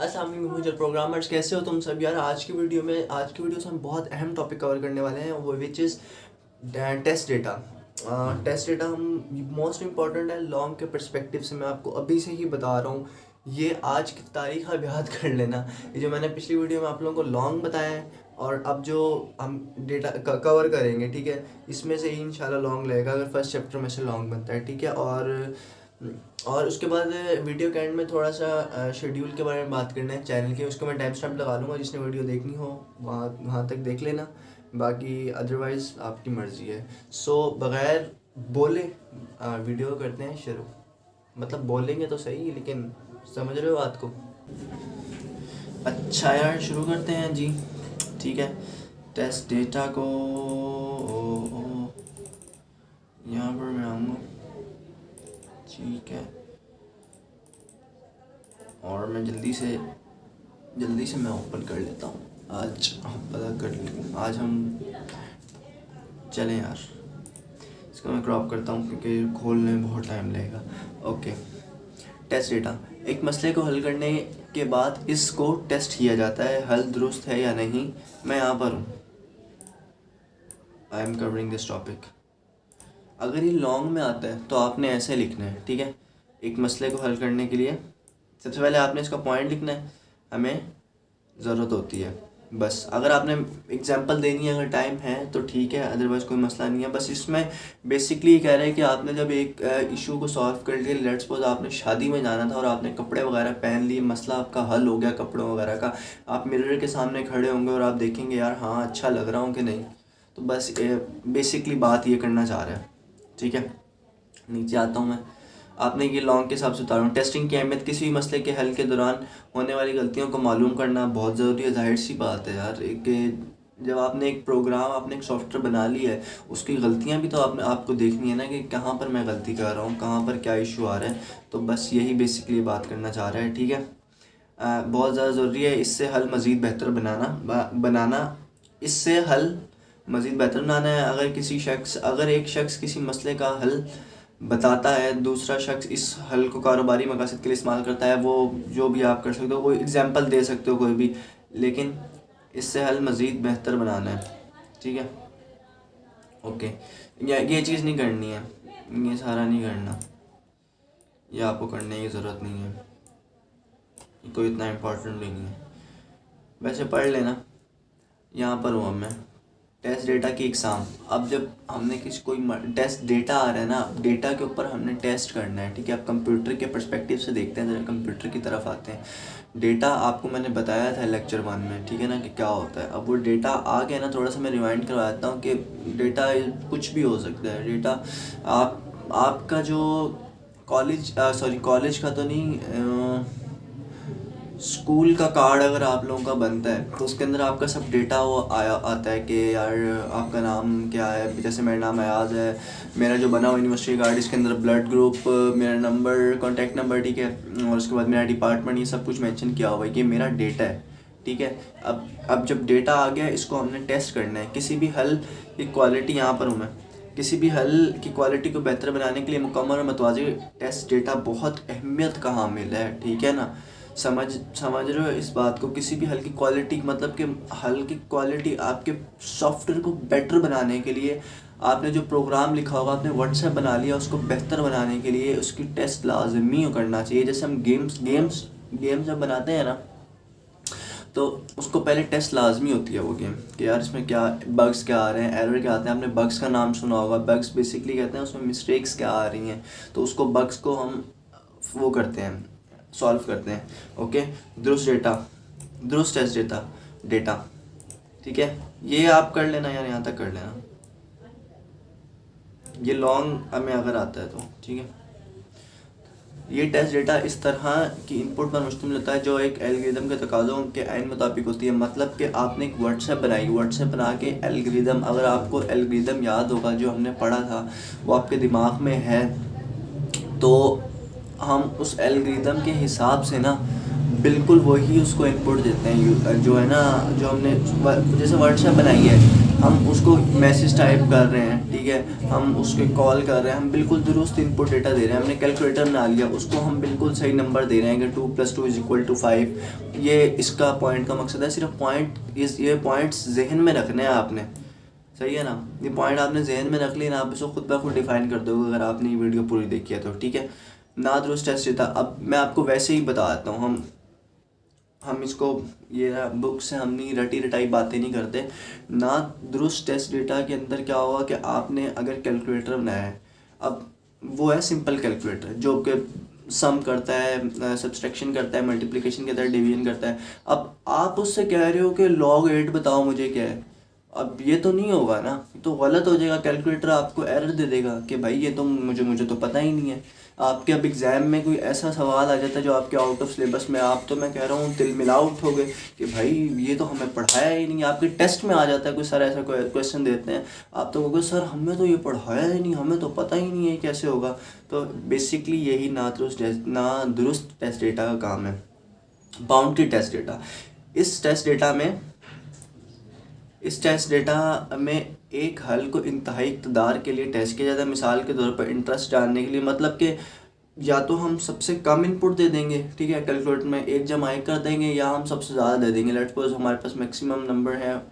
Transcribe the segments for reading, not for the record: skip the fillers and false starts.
अस्सलाम वालेकुम जो प्रोग्रामर्स, कैसे हो तुम सब यार। आज की वीडियो से हम बहुत अहम टॉपिक कवर करने वाले हैं, वो which is test data. Test data हम मोस्ट इम्पॉर्टेंट है लॉन्ग के परस्पेक्टिव से। मैं आपको अभी से ही बता रहा हूँ, ये आज की तारीख आप याद कर लेना। ये जो मैंने पिछली वीडियो में आप लोगों को लॉन्ग बताया है, और अब जो हम डेटा कवर करेंगे, ठीक है, इसमें से ही इंशाल्लाह लॉन्ग लगेगा अगर फर्स्ट चैप्टर में से लॉन्ग बनता है, ठीक है। और उसके बाद वीडियो के एंड में थोड़ा सा शेड्यूल के बारे में बात करना है चैनल के, उसको मैं टाइम स्टैम्प लगा लूँगा। जिसने वीडियो देखनी हो वहाँ तक देख लेना, बाकी अदरवाइज़ आपकी मर्ज़ी है। सो बग़ैर बोले वीडियो करते हैं शुरू। मतलब बोलेंगे तो सही, लेकिन समझ रहे हो बात को। अच्छा यार, शुरू करते हैं जी, ठीक है। टेस्ट डेटा को यहाँ पर मैं आऊँगा, ठीक है। और मैं जल्दी से मैं ओपन कर लेता हूँ। आज हम पता कर आज हम चलें यार, इसको मैं क्रॉप करता हूँ क्योंकि खोलने में बहुत टाइम लगेगा। Okay, test data. एक मसले को हल करने के बाद इसको टेस्ट किया जाता है, हल दुरुस्त है या नहीं। मैं यहाँ पर हूँ, I am covering this topic. अगर ये लॉन्ग में आता है तो आपने ऐसे लिखना है, ठीक है। एक मसले को हल करने के लिए सबसे पहले आपने इसका पॉइंट लिखना है, हमें ज़रूरत होती है बस। अगर आपने एग्जांपल देनी है, अगर टाइम है तो ठीक है, अदरवाइज़ कोई मसला नहीं है। बस इसमें बेसिकली ये कह रहा है कि आपने जब एक इशू को सॉल्व कर लिया, लेट्स सपोज आपने शादी में जाना था और आपने कपड़े वगैरह पहन लिए, मसला आपका हल हो गया कपड़ों वगैरह का। आप मिरर के सामने खड़े होंगे और आप देखेंगे यार हाँ अच्छा लग रहा हूँ कि नहीं। तो बस बेसिकली बात ये करना चाह रहा है, ठीक है। नीचे आता हूँ मैं, आपने ये लॉन्ग के हिसाब से बता रहा हूँ। टेस्टिंग की अहमियत। किसी भी मसले के हल के दौरान होने वाली गलतियों को मालूम करना बहुत ज़रूरी है। जाहिर सी बात है यार, जब आपने एक प्रोग्राम, आपने एक सॉफ्टवेयर बना लिया है, उसकी गलतियाँ भी तो आपको देखनी है ना, कि कहाँ पर मैं गलती कर रहा हूँ, कहाँ पर क्या इशू आ रहा है। तो बस यही बेसिकली बात करना चाह रहा है, ठीक है। बहुत ज़्यादा ज़रूरी है इससे हल मज़ीद बेहतर बनाना इससे हल मज़ीद बेहतर बनाना है। अगर एक शख्स किसी मसले का हल बताता है, दूसरा शख्स इस हल को कारोबारी मकसद के लिए इस्तेमाल करता है, वो जो भी आप कर सकते हो, वो एग्जांपल दे सकते हो कोई भी, लेकिन इससे हल मज़ीद बेहतर बनाना है, ठीक है। ओके, ये चीज़ नहीं करनी है, ये सारा नहीं करना, ये आपको करने की ज़रूरत नहीं है, ये कोई इतना इम्पोर्टेंट नहीं है। वैसे पढ़ लेना। यहाँ पर हूँ अब मैं, टेस्ट डेटा की एग्ज़ाम। अब जब हमने कोई टेस्ट डेटा आ रहा है ना, डेटा के ऊपर हमने टेस्ट करना है, ठीक है। अब कंप्यूटर के पर्सपेक्टिव से देखते हैं, ज़रा कंप्यूटर की तरफ आते हैं। डेटा आपको मैंने बताया था लेक्चर 1 में, ठीक है ना, कि क्या होता है। अब वो डेटा आ गया ना, थोड़ा सा मैं रिवाइंड करवा देता हूँ कि डेटा कुछ भी हो सकता है। डेटा आपका जो कॉलेज का तो नहीं, स्कूल का कार्ड अगर आप लोगों का बनता है तो उसके अंदर आपका सब डेटा वो आता है कि यार आपका नाम क्या है। जैसे मेरा नाम अयाज़ है, मेरा जो बना हुआ यूनिवर्सिटी कार्ड, इसके अंदर ब्लड ग्रुप, मेरा नंबर, कॉन्टैक्ट नंबर, ठीक है, और उसके बाद मेरा डिपार्टमेंट, ये सब कुछ मेंशन किया हुआ है, ये मेरा डेटा है, ठीक है। अब जब डेटा आ गया, इसको हमने टेस्ट करना है। किसी भी हल की क्वालिटी, यहाँ पर हूँ मैं, किसी भी हल की क्वालिटी को बेहतर बनाने के लिए मुकम्मल और मतवाज़ी टेस्ट डेटा बहुत अहमियत का हामिल है, ठीक है ना। समझ रहे हो इस बात को। किसी भी हल की क्वालिटी, मतलब कि हल की क्वालिटी आपके सॉफ्टवेयर को बेटर बनाने के लिए, आपने जो प्रोग्राम लिखा होगा, आपने व्हाट्सएप बना लिया, उसको बेहतर बनाने के लिए उसकी टेस्ट लाजमी करना चाहिए। जैसे हम गेम्स जब बनाते हैं ना, तो उसको पहले टेस्ट लाजमी होती है वो गेम, कि यार इसमें क्या बग्स क्या आ रहे हैं, एरर क्या आते हैं। आपने बग्स का नाम सुना होगा। बग्स बेसिकली कहते हैं उसमें मिस्टेक्स क्या आ रही हैं, तो उसको बग्स को हम वो करते हैं, सॉल्व करते हैं। ओके, दुरुस्त टेस्ट डेटा, ठीक है। ये आप कर लेना यार, यहाँ तक कर लेना। ये लॉन्ग में अगर आता है तो ठीक है। ये टेस्ट डेटा इस तरह की इनपुट पर मुश्तमिल होता है जो एक एल्गोरिदम के तकाज़ों के आइन मुताबिक होती है। मतलब कि आपने एक व्हाट्सएप बना के एल्गोरिदम, अगर आपको एल्गोरिदम याद होगा जो हमने पढ़ा था, वो आपके दिमाग में है, तो हम उस एल्गोरिदम के हिसाब से ना बिल्कुल वही उसको इनपुट देते हैं। जो है ना, जो हमने जैसे व्हाट्सएप बनाई है, हम उसको मैसेज टाइप कर रहे हैं, ठीक है, हम उसके कॉल कर रहे हैं, हम बिल्कुल दुरुस्त इनपुट डेटा दे रहे हैं। हमने कैलकुलेटर बना लिया, उसको हम बिल्कुल सही नंबर दे रहे हैं कि 2+2=5। ये इसका पॉइंट का मकसद है, सिर्फ ये पॉइंट्स जहन में रखने हैं आपने, सही है ना। ये पॉइंट आपने जहन में रख लिया ना, आप इसको खुद ब खुद डिफाइन कर दोगे अगर आपने ये वीडियो पूरी देखी है तो, ठीक है। ना दुरुस्त टेस्ट डेटा, अब मैं आपको वैसे ही बता देता हूँ। हम इसको, ये बुक से हमने रटी रटाई बातें नहीं करते। ना दुरुस्त टेस्ट डेटा के अंदर क्या होगा कि आपने अगर कैलकुलेटर बनाया है, अब वो है सिंपल कैलकुलेटर जो कि सम करता है, सब्सट्रैक्शन करता है, मल्टीप्लिकेशन करता है, डिवीजन करता है। अब आप उससे कह रहे हो कि log 8 बताओ मुझे क्या है, अब ये तो नहीं होगा ना, तो गलत हो जाएगा। कैलकुलेटर आपको एरर दे देगा कि भाई ये तो मुझे तो पता ही नहीं है। आपके अब एग्ज़ाम में कोई ऐसा सवाल आ जाता है जो आपके आउट ऑफ सिलेबस में, आप तो मैं कह रहा हूँ तिल मिला उठोगे कि भाई ये तो हमें पढ़ाया ही नहीं। आपके टेस्ट में आ जाता है कोई सर ऐसा कोई क्वेश्चन देते हैं, आप तो कहोगे सर हमें तो ये पढ़ाया ही नहीं, हमें तो पता ही नहीं है कैसे होगा। तो बेसिकली यही ना दुरुस्त टेस्ट डेटा का काम है। बाउंड्री टेस्ट डेटा, इस टेस्ट डेटा में एक हल को इंतहाई इक़्तिदार के लिए टेस्ट किया जाता है। मिसाल के तौर पर इंटरेस्ट जानने के लिए, मतलब कि या तो हम सबसे कम इनपुट दे देंगे, ठीक है, कैलकुलेटर में 1+1 कर देंगे, या हम सबसे ज़्यादा दे देंगे। लेट्स सपोज हमारे पास मैक्सिमम नंबर है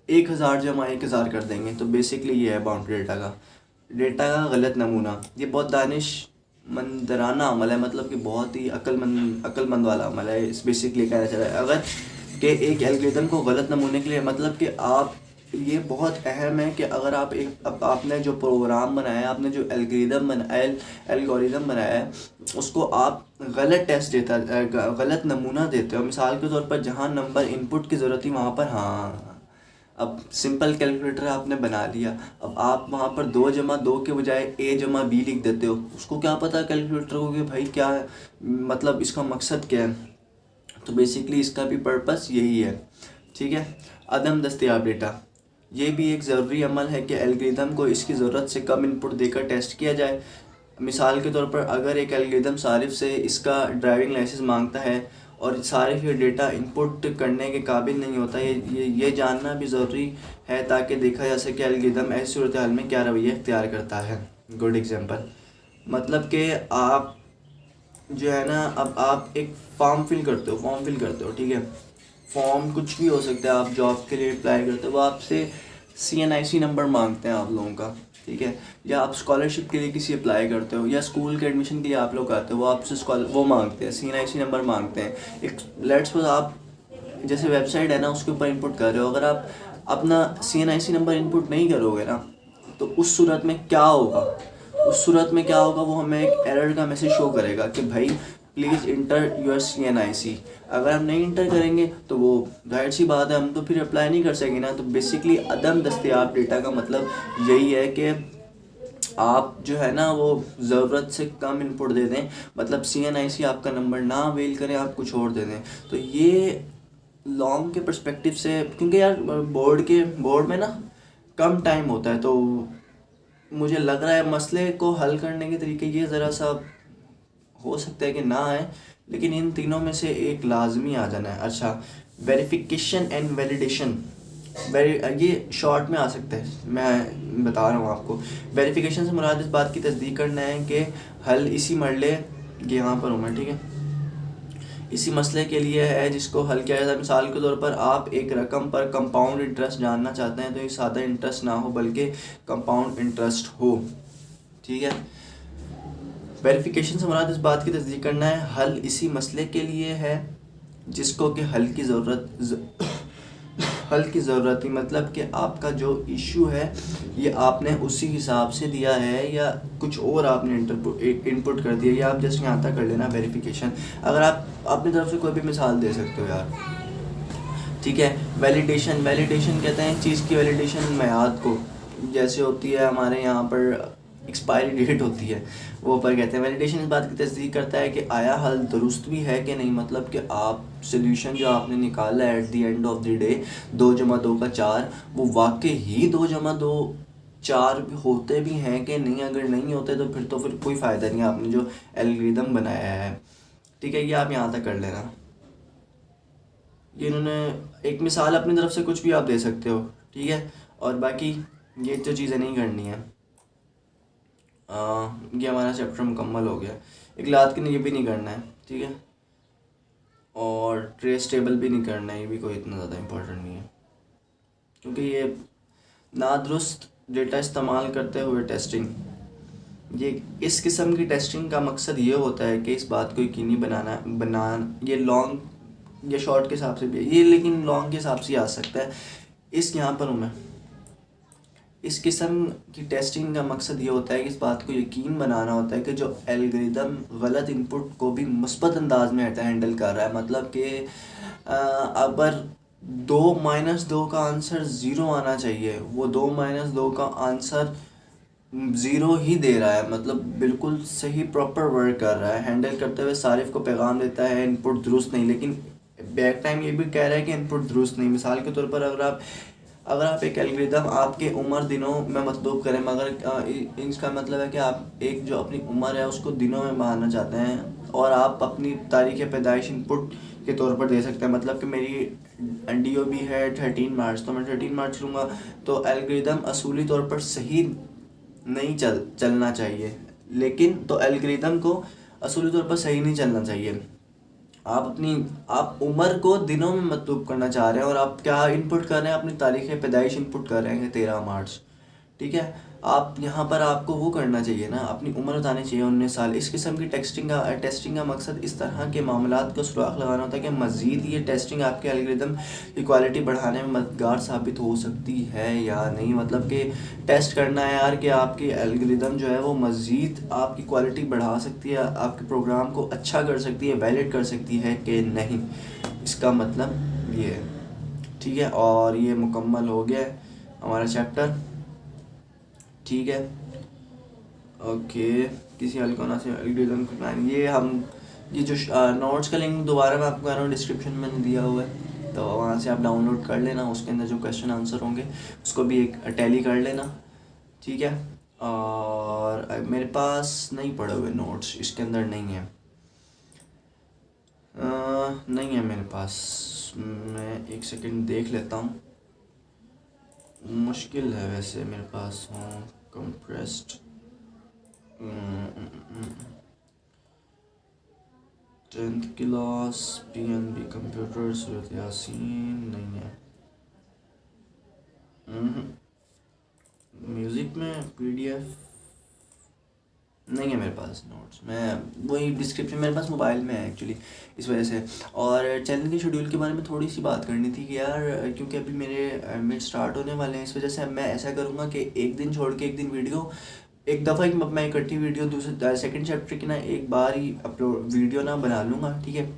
1000+1000 कर देंगे। तो बेसिकली ये है बाउंड्री डेटा का गलत नमूना। ये बहुत दानिशमंदाना अमल है, मतलब कि बहुत ही अक्लमंद वाला अमल है। इस बेसिकली कहना चाह रहा है अगर कि एक एल्गोरिदम को गलत नमूने के लिए, मतलब कि आप, ये बहुत अहम है कि अगर आपने जो प्रोग्राम बनाया है, आपने जो एल्गोरिदम बनाया है, उसको आप गलत नमूना देते हो। मिसाल के तौर पर जहाँ नंबर इनपुट की ज़रूरत थी वहाँ पर, हाँ, अब सिंपल कैलकुलेटर आपने बना लिया, अब आप वहाँ पर 2+2 के बजाय A+B लिख देते हो। उसको क्या पता कैलकुलेटर को कि भाई क्या मतलब इसका मकसद क्या है। तो बेसिकली इसका भी पर्पस यही है, ठीक है। अदम दस्तयाब डेटा, ये भी एक ज़रूरी अमल है कि एल्गोरिदम को इसकी ज़रूरत से कम इनपुट देकर टेस्ट किया जाए। मिसाल के तौर पर अगर एक एल्गोरिदम सारिफ से इसका ड्राइविंग लाइसेंस मांगता है और सारिफ ये डेटा इनपुट करने के काबिल नहीं होता, ये जानना भी ज़रूरी है ताकि देखा जा सके एल्गोरिदम ऐसी सूरत हाल में क्या रवैया इख्तियार करता है। गुड एग्जांपल, मतलब कि आप जो है ना, अब आप एक फॉर्म फिल करते हो, ठीक है। फॉर्म कुछ भी हो सकता है, आप जॉब के लिए अप्लाई करते हो, वो आपसे CNIC नंबर मांगते हैं आप लोगों का, ठीक है। या आप स्कॉलरशिप के लिए किसी अप्लाई करते हो, या स्कूल के एडमिशन के लिए आप लोग आते हो, वो आपसे वो मांगते हैं, CNIC नंबर मांगते हैं। एक लेट्स सपोज आप जैसे वेबसाइट है ना, उसके ऊपर इनपुट कर रहे हो, अगर आप अपना CNIC नंबर इनपुट नहीं करोगे ना, तो उस सूरत में क्या होगा, वो हमें एक एरर का मैसेज शो करेगा कि भाई प्लीज़ इंटर योर CNIC। अगर हम नहीं इंटर करेंगे तो वो जाहिर सी बात है हम तो फिर अप्लाई नहीं कर सकेंगे ना। तो बेसिकली अदम दस्तयाब डेटा का मतलब यही है कि आप जो है ना वो ज़रूरत से कम इनपुट दे दें, मतलब CNIC आपका नंबर ना अवेल करें, आप कुछ और दे दें। तो ये लॉन्ग के पर्सपेक्टिव से, क्योंकि यार बोर्ड में ना कम टाइम होता है, तो मुझे लग रहा है मसले को हल करने के तरीके ये ज़रा सा हो सकता है कि ना आए, लेकिन इन तीनों में से एक लाजमी आ जाना है। अच्छा, वेरिफिकेशन एंड वैलिडेशन, ये शॉर्ट में आ सकता है, मैं बता रहा हूँ आपको। वेरिफिकेशन से मुराद इस बात की तस्दीक करना है कि हल इसी मरले, यहाँ पर हूँ मैं, ठीक है, इसी मसले के लिए है जिसको हल किया जाता है। मिसाल के तौर पर आप एक रकम पर कंपाउंड इंटरेस्ट जानना चाहते हैं, तो ये सादा इंटरेस्ट ना हो बल्कि कंपाउंड इंटरेस्ट हो, ठीक है। वेरिफिकेशन से मुराद इस बात की तस्दीक करना है हल इसी मसले के लिए है जिसको कि हल की ज़रूरत थी, मतलब कि आपका जो इशू है ये आपने उसी हिसाब से दिया है या कुछ और आपने इनपुट कर दिया, या आप जस्ट यहाँ तक कर लेना वेरिफिकेशन। अगर आप अपनी तरफ से कोई भी मिसाल दे सकते हो यार, ठीक है। वैलिडेशन कहते हैं चीज़ की वैलिडेशन मियाद को, जैसे होती है हमारे यहाँ पर एक्सपायरी डेट होती है, वो पर कहते हैं। वैलिडेशन इस बात की तस्दीक करता है कि आया हल दुरुस्त भी है कि नहीं, मतलब कि आप सोल्यूशन जो आपने निकाला है at the end of the day 2+2 का 4, वो वाकई ही 2+2 4 होते भी हैं कि नहीं। अगर नहीं होते तो फिर कोई फ़ायदा नहीं आपने जो एल्गोरिदम बनाया है, ठीक है। ये आप यहाँ तक कर लेना। ये इन्होंने एक मिसाल अपनी तरफ से कुछ भी आप दे सकते हो, ठीक है। और बाकी ये जो चीज़ें नहीं करनी है। ये हमारा चैप्टर मुकम्मल हो गया। इकलात के लिए ये भी नहीं करना है, ठीक है। और ट्रेस टेबल भी नहीं करना है, ये भी कोई इतना ज़्यादा इम्पोर्टेंट नहीं है, क्योंकि ये नादुरुस्त डेटा इस्तेमाल करते हुए टेस्टिंग, ये इस किस्म की टेस्टिंग का मकसद ये होता है कि इस बात को यकीनी बना ये लॉन्ग या शॉर्ट के हिसाब से भी ये, लेकिन लॉन्ग के हिसाब से ही आ सकता है। इस यहाँ पर हूँ मैं, इस किस्म की टेस्टिंग का मकसद ये होता है कि इस बात को यकीन बनाना होता है कि जो एल्गोरिदम गलत इनपुट को भी मुस्बत अंदाज में हैंडल कर रहा है। मतलब कि अगर 2-2 का आंसर 0 आना चाहिए, वो 2-2 का आंसर 0 ही दे रहा है, मतलब बिल्कुल सही प्रॉपर वर्क कर रहा है। हैंडल करते हुए सारिफ को पैगाम देता है इनपुट दुरुस्त नहीं, लेकिन बैक टाइम ये भी कह रहा है कि इनपुट दुरुस्त नहीं। मिसाल के तौर पर अगर आप एक एल्गोरिदम आपके उम्र दिनों में मतलूब करें, मगर इसका मतलब है कि आप एक जो अपनी उम्र है उसको दिनों में मानना चाहते हैं, और आप अपनी तारीख़ पैदाइश इनपुट के तौर पर दे सकते हैं। मतलब कि मेरी DOB है 13 मार्च, तो मैं 13 मार्च लूँगा, तो एल्गोरिदम असूली तौर पर सही नहीं चलना चाहिए, लेकिन तो एल्गोरिदम को असूली तौर पर सही नहीं चलना चाहिए। आप उम्र को दिनों में मतलूब करना चाह रहे हैं, और आप क्या इनपुट कर रहे हैं, अपनी तारीख़ पैदाइश इनपुट कर रहे हैं 13 मार्च, ठीक है। आप यहाँ पर आपको वो करना चाहिए ना, अपनी उम्र बतानी चाहिए 19 साल। इस किस्म की टेस्टिंग का मकसद इस तरह के मामलात को सुराख लगाना होता है कि मज़ीद ये टेस्टिंग आपके एल्गोरिदम की क्वालिटी बढ़ाने में मददगार साबित हो सकती है या नहीं। मतलब कि टेस्ट करना है यार कि आपकी एल्गोरिदम जो है वो मज़ीद आपकी क्वालिटी बढ़ा सकती है, आपके प्रोग्राम को अच्छा कर सकती है, वैलिड कर सकती है कि नहीं। इसका मतलब ये है, ठीक है। और ये मुकम्मल हो गया हमारा चैप्टर, ठीक है। ओके, किसी अलकोना से एल्गोरिदम को प्लान, ये जो नोट्स का लिंक दोबारा मैं आपको कह रहा हूँ डिस्क्रिप्शन में दिया हुआ है, तो वहाँ से आप डाउनलोड कर लेना। उसके अंदर जो क्वेश्चन आंसर होंगे उसको भी एक टैली कर लेना, ठीक है। और मेरे पास नहीं पड़े हुए नोट्स, इसके अंदर नहीं है, नहीं है मेरे पास। मैं एक सेकंड देख लेता हूँ, मुश्किल है वैसे मेरे पास। हाँ, compressed 10th class PNB computer Surat Yasin नहीं है। म्यूज़िक में PDF नहीं है मेरे पास नोट्स। मैं वही डिस्क्रिप्शन मेरे पास मोबाइल में है एक्चुअली, इस वजह से। और चैनल के शेड्यूल के बारे में थोड़ी सी बात करनी थी कि यार, क्योंकि अभी मेरे मिड स्टार्ट होने वाले हैं, इस वजह से मैं ऐसा करूँगा कि एक दिन छोड़ के एक दिन वीडियो, एक दफ़ा मैं इकट्ठी वीडियो दूसरे सेकंड चैप्टर की ना एक बार ही अपलोड वीडियो ना बना लूँगा, ठीक है।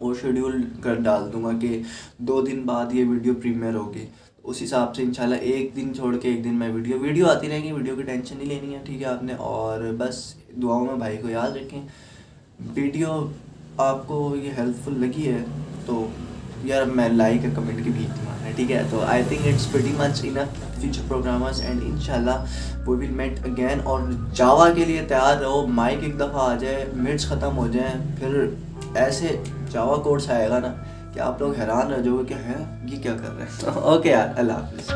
और शेड्यूल कर डाल दूँगा कि 2 दिन बाद ये वीडियो प्रीमियर होगी। उस हिसाब से इंशाल्लाह एक दिन छोड़ के एक दिन मैं वीडियो आती रहेंगी, वीडियो की टेंशन नहीं लेनी है, ठीक है आपने। और बस दुआओं में भाई को याद रखें। वीडियो आपको ये हेल्पफुल लगी है तो यार मैं लाइक और कमेंट की भी मांगना है, ठीक है। तो I think it's pretty much enough future programmers, and इंशाल्लाह वी विल मेट अगेन। और जावा के लिए तैयार रहो, माइक एक दफ़ा आ जाए, मिड्स ख़त्म हो जाए, फिर ऐसे जावा कोर्स आएगा ना कि आप लोग हैरान रह जाओगे कि हैं ये क्या कर रहे हैं। ओके यार, अल्लाह हाफिज़।